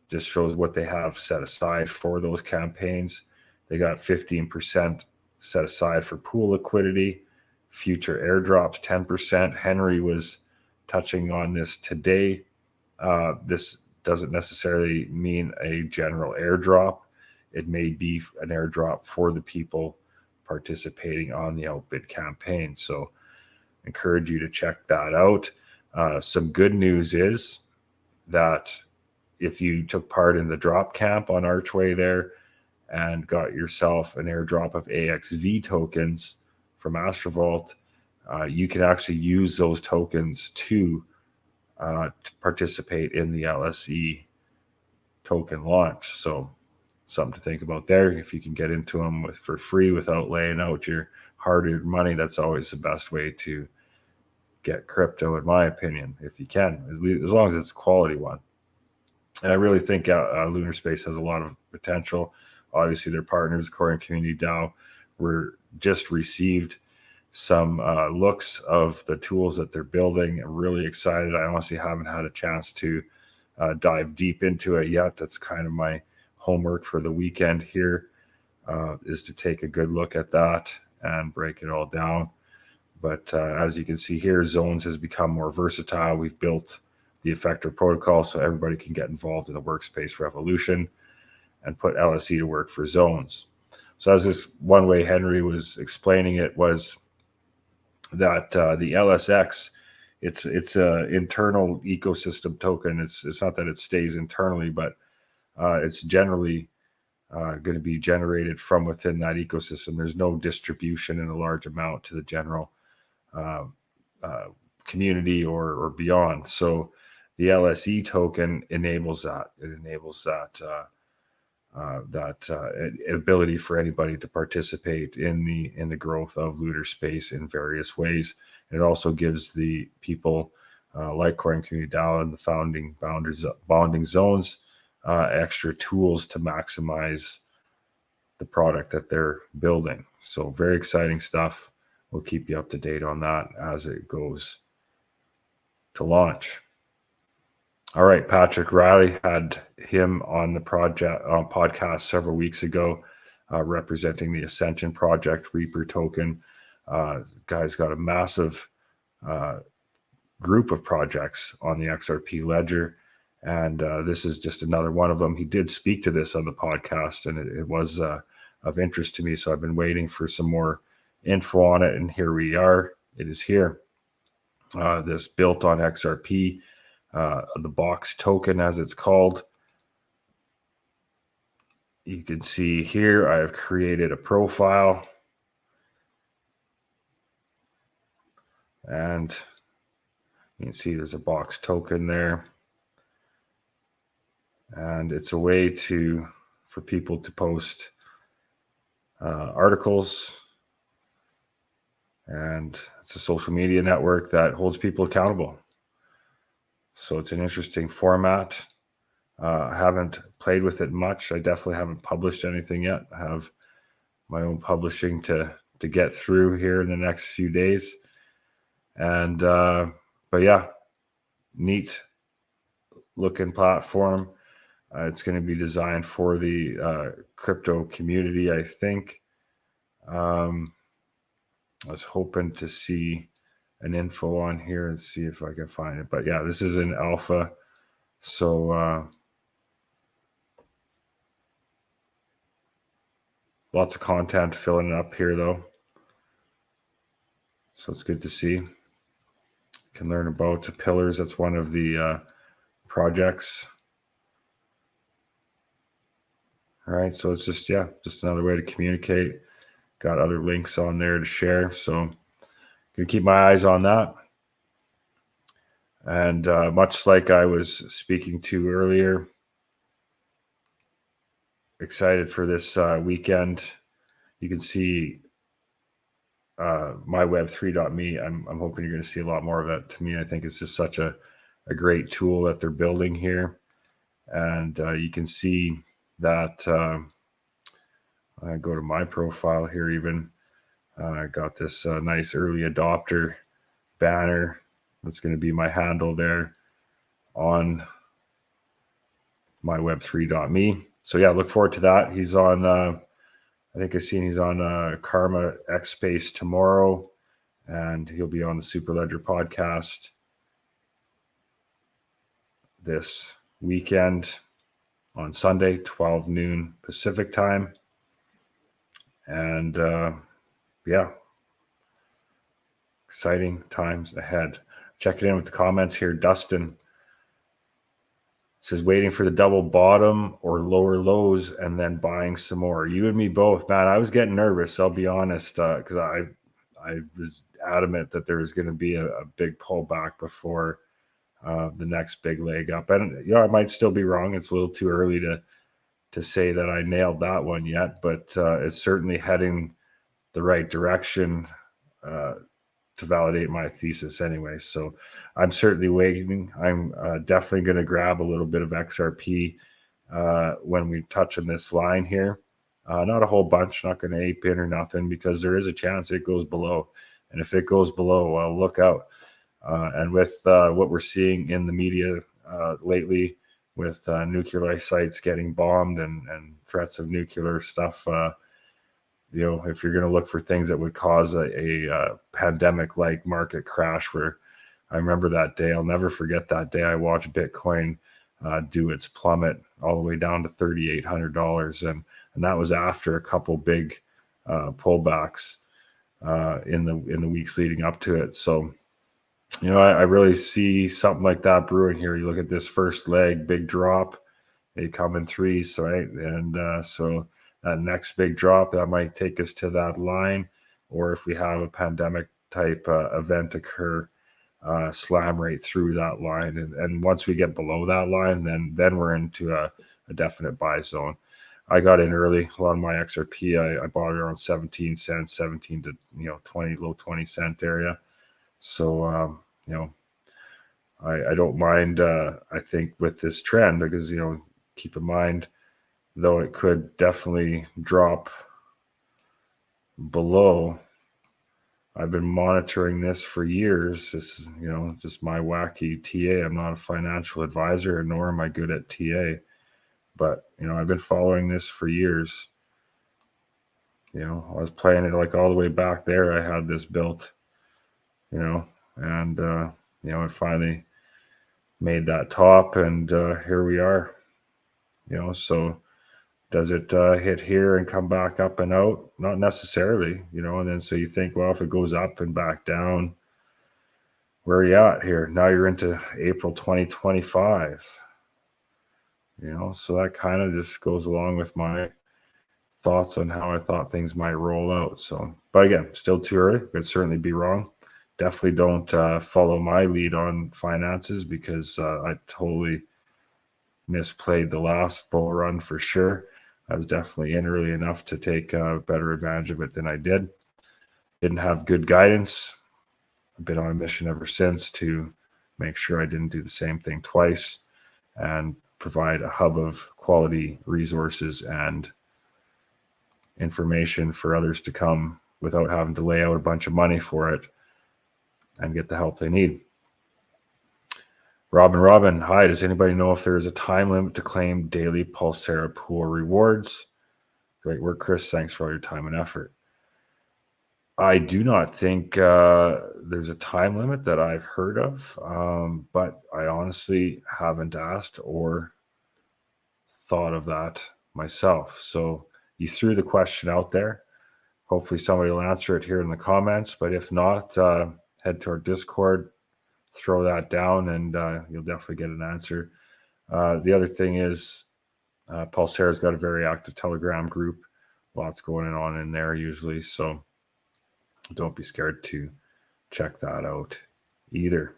just shows what they have set aside for those campaigns. They got 15% set aside for pool liquidity, future airdrops 10%. Henry was touching on this today. This doesn't necessarily mean a general airdrop. It may be an airdrop for the people participating on the outbid campaign. So encourage you to check that out. Some good news is that if you took part in the drop camp on Archway there and got yourself an airdrop of AXV tokens from Astrovault, you can actually use those tokens to participate in the LSE token launch. So something to think about there. If you can get into them for free without laying out your hard-earned money, that's always the best way to get crypto, in my opinion, if you can, as long as it's a quality one. And I really think Lunar Space has a lot of potential. Obviously, their partners, Coreum Community DAO, were just received some looks of the tools that they're building. I'm really excited. I honestly haven't had a chance to dive deep into it yet. That's kind of my homework for the weekend here, is to take a good look at that and break it all down. But as you can see here, Zones has become more versatile. We've built the effector protocol so everybody can get involved in the workspace revolution and put LSE to work for Zones. So as this one way Henry was explaining it was that the LSX, it's an internal ecosystem token. It's not that it stays internally, but it's generally going to be generated from within that ecosystem. There's no distribution in a large amount to the general community or beyond. So the LSE token enables that. It enables that ability for anybody to participate in the growth of Lunar Space in various ways. And it also gives the people like Coreum Community DAO and the founding bonding zones extra tools to maximize the product that they're building. So very exciting stuff. We'll keep you up to date on that as it goes to launch. All right, Patrick Riley, had him on the podcast several weeks ago, representing the Ascension Project Reaper token. Guy's got a massive group of projects on the XRP ledger, and this is just another one of them. He did speak to this on the podcast, and it was of interest to me, so I've been waiting for some more info on it, and here we are. It is here. This built on XRP, the box token as it's called. You can see here I have created a profile, and you can see there's a box token there, and it's a way for people to post articles, and it's a social media network that holds people accountable. So it's an interesting format. I haven't played with it much. I definitely haven't published anything yet. I have my own publishing to get through here in the next few days. And but yeah, neat looking platform. It's going to be designed for the crypto community, I think. I was hoping to see an info on here and see if I can find it. But yeah, this is an alpha. So lots of content filling it up here though. So it's good to see. You can learn about the pillars. That's one of the projects. All right, so it's just another way to communicate. Got other links on there to share. So gonna keep my eyes on that. And much like I was speaking to earlier, excited for this weekend. You can see myweb3.me. I'm hoping you're going to see a lot more of that. To me, I think it's just such a great tool that they're building here. And you can see that I go to my profile here even. I got this nice early adopter banner. That's going to be my handle there on myweb3.me. So yeah, look forward to that. He's on, I think I've seen he's on Karma X Space tomorrow, and he'll be on the Superledger podcast this weekend on Sunday, 12 noon Pacific time. And yeah, exciting times ahead. Checking in with the comments here. Dustin says waiting for the double bottom or lower lows and then buying some more. You and me both, man. I was getting nervous, I'll be honest, because I was adamant that there was going to be a big pullback before the next big leg up. And I might still be wrong. It's a little too early to say that I nailed that one yet, but it's certainly heading the right direction to validate my thesis anyway. So I'm certainly waiting. I'm definitely going to grab a little bit of XRP when we touch on this line here. Not a whole bunch, not going to ape in or nothing, because there is a chance it goes below. And if it goes below, well, look out. And with what we're seeing in the media lately, with nuclear sites getting bombed and threats of nuclear stuff, if you're going to look for things that would cause a pandemic-like market crash, where I remember that day, I'll never forget that day I watched Bitcoin do its plummet all the way down to $3,800, and that was after a couple big pullbacks in the weeks leading up to it. So, I really see something like that brewing here. You look at this first leg, big drop, they come in threes, right? And so that next big drop, that might take us to that line, or if we have a pandemic type event occur, slam right through that line. And once we get below that line, then we're into a definite buy zone. I got in early. A lot of my XRP, I bought it around 17 cents, 17 to 20, low 20 cent area. So I don't mind. I think with this trend, because keep in mind, though it could definitely drop below, I've been monitoring this for years. This is just my wacky TA. I'm not a financial advisor, nor am I good at TA. But, I've been following this for years. I was playing it like all the way back there. I had this built, and, it finally made that top, and here we are. So does it hit here and come back up and out? Not necessarily, and then so you think, well, if it goes up and back down, where are you at here? Now you're into April 2025. So that kind of just goes along with my thoughts on how I thought things might roll out. So, but again, still too early. Could certainly be wrong. Definitely don't follow my lead on finances, because I totally misplayed the last bull run for sure. I was definitely in early enough to take better advantage of it than I did. Didn't have good guidance. I've been on a mission ever since to make sure I didn't do the same thing twice, and provide a hub of quality resources and information for others to come without having to lay out a bunch of money for it and get the help they need. Robin, hi. Does anybody know if there is a time limit to claim daily Pulsara pool rewards? Great work, Chris. Thanks for all your time and effort. I do not think there's a time limit that I've heard of, but I honestly haven't asked or thought of that myself. So you threw the question out there. Hopefully somebody will answer it here in the comments, but if not, head to our Discord, throw that down, and you'll definitely get an answer. The other thing is Pulsara's got a very active Telegram group. Lots going on in there usually, so don't be scared to check that out either.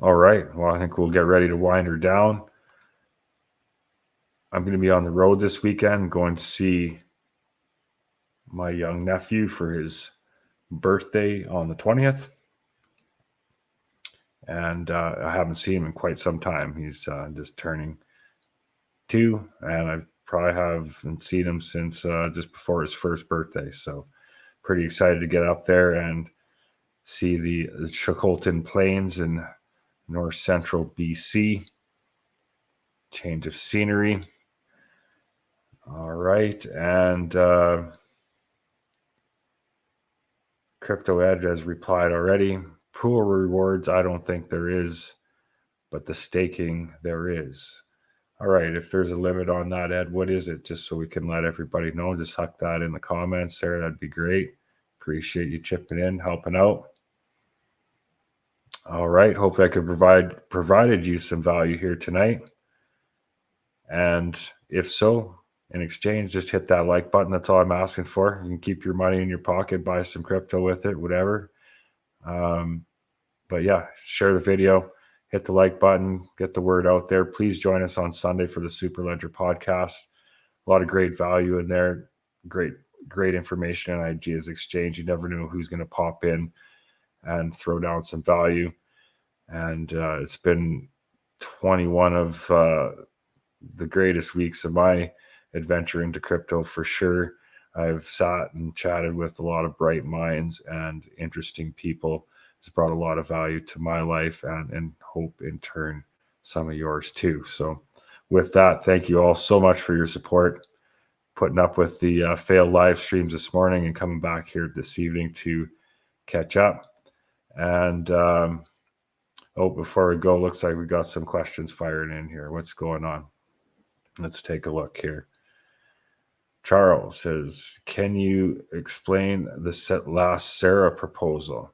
All right. Well, I think we'll get ready to wind her down. I'm going to be on the road this weekend, going to see my young nephew for his birthday on the 20th. And I haven't seen him in quite some time. He's just turning 2, and I probably haven't seen him since just before his first birthday. So pretty excited to get up there and see the Shackleton Plains in north central BC. Change of scenery. All right. And Crypto Edge has replied already. Pool rewards, I don't think there is, but the staking there is. All right, if there's a limit on that, Ed, what is it? Just so we can let everybody know. Just huck that in the comments there. That'd be great. Appreciate you chipping in, helping out. All right. Hopefully I could provided you some value here tonight. And if so, in exchange, just hit that like button. That's all I'm asking for. You can keep your money in your pocket, buy some crypto with it, whatever. But yeah, share the video, hit the like button, get the word out there. Please join us on Sunday for the Superledger podcast. A lot of great value in there. Great information and ideas exchange. You never know who's going to pop in and throw down some value. And it's been 21 of the greatest weeks of my adventure into crypto for sure. I've sat and chatted with a lot of bright minds and interesting people. It's brought a lot of value to my life and hope in turn some of yours too. So with that, thank you all so much for your support, putting up with the failed live streams this morning and coming back here this evening to catch up. And before we go, looks like we got some questions fired in here. What's going on? Let's take a look here. Charles says, can you explain the last Sarah proposal?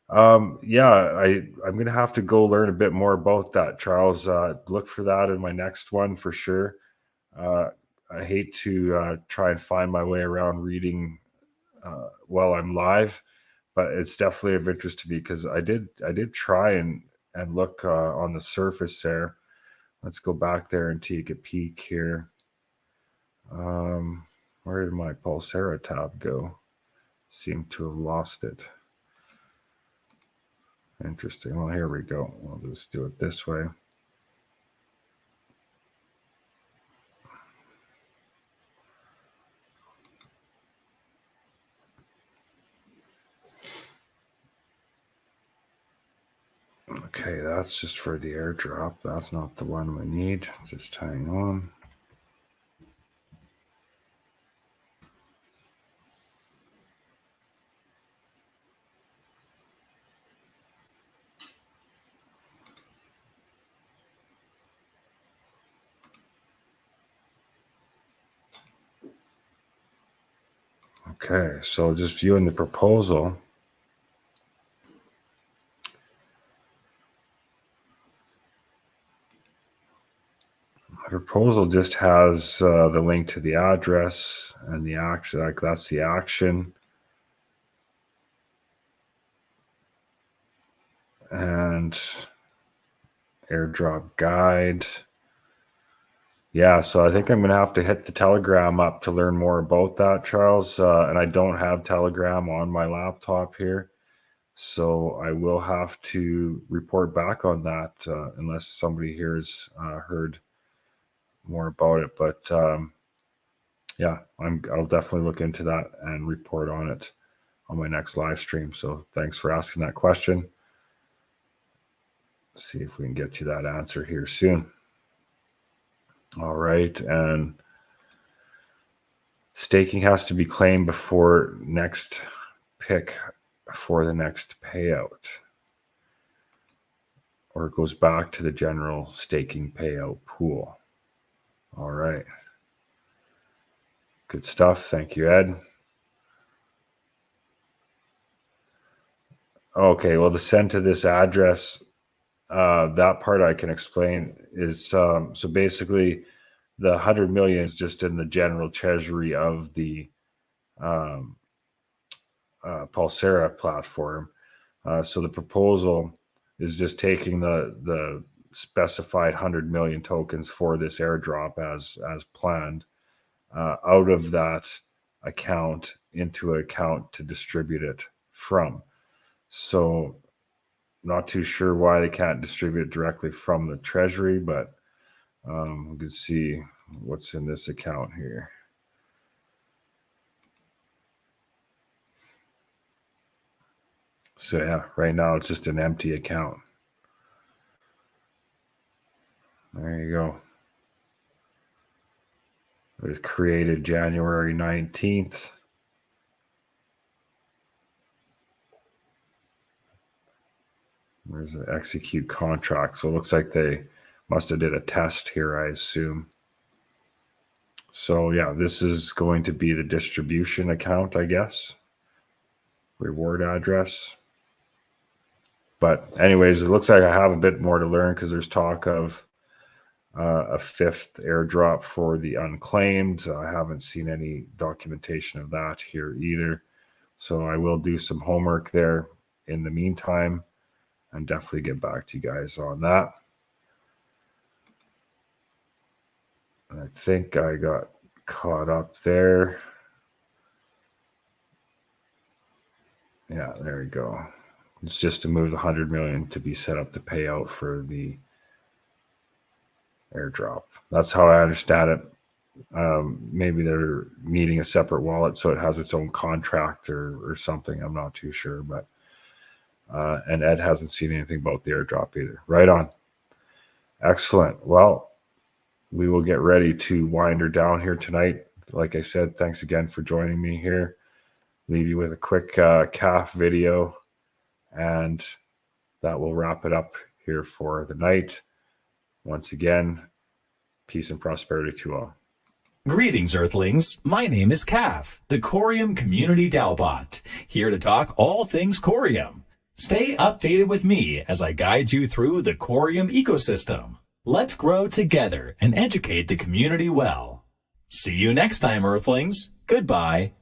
I'm going to have to go learn a bit more about that, Charles. Look for that in my next one for sure. I hate to try and find my way around reading while I'm live, but it's definitely of interest to me because I did try and look on the surface there. Let's go back there and take a peek here. Where did my Pulsara tab go? Seem to have lost it. Interesting. Well, here we go. We'll just do it this way. Okay, that's just for the airdrop. That's not the one we need. Just hang on. Okay, so just viewing the proposal. The proposal just has the link to the address and the action. Like that's the action. And airdrop guide. Yeah, so I think I'm going to have to hit the Telegram up to learn more about that, Charles. And I don't have Telegram on my laptop here. So I will have to report back on that unless somebody here has heard more about it. But yeah, I'll definitely look into that and report on it on my next live stream. So thanks for asking that question. See if we can get you that answer here soon. All right, and staking has to be claimed before next pick for the next payout, or it goes back to the general staking payout pool. All right, good stuff. Thank you, Ed. Okay, well, the send to this address, that part I can explain is so basically the 100 million is just in the general treasury of the Pulsara platform. So the proposal is just taking the specified 100 million tokens for this airdrop as planned out of that account into an account to distribute it from. So not too sure why they can't distribute it directly from the treasury, but we can see what's in this account here. So yeah, right now it's just an empty account. There you go. It was created January 19th. There's an execute contract. So it looks like they must have did a test here, I assume. So yeah, this is going to be the distribution account, I guess. Reward address. But anyways, it looks like I have a bit more to learn because there's talk of a 5th airdrop for the unclaimed. I haven't seen any documentation of that here either. So I will do some homework there in the meantime and definitely get back to you guys on that. I think I got caught up there. Yeah, there we go. It's just to move the 100 million to be set up to pay out for the airdrop. That's how I understand it. Maybe they're needing a separate wallet so it has its own contract or something. I'm not too sure, but and Ed hasn't seen anything about the airdrop either. Right on. Excellent. Well, we will get ready to wind her down here tonight. Like I said, thanks again for joining me here. Leave you with a quick calf video, and that will wrap it up here for the night. Once again, peace and prosperity to all. Greetings, Earthlings. My name is Calf, the Coreum Community DAObot, here to talk all things Coreum. Stay updated with me as I guide you through the Coreum ecosystem. Let's grow together and educate the community well. See you next time, Earthlings. Goodbye.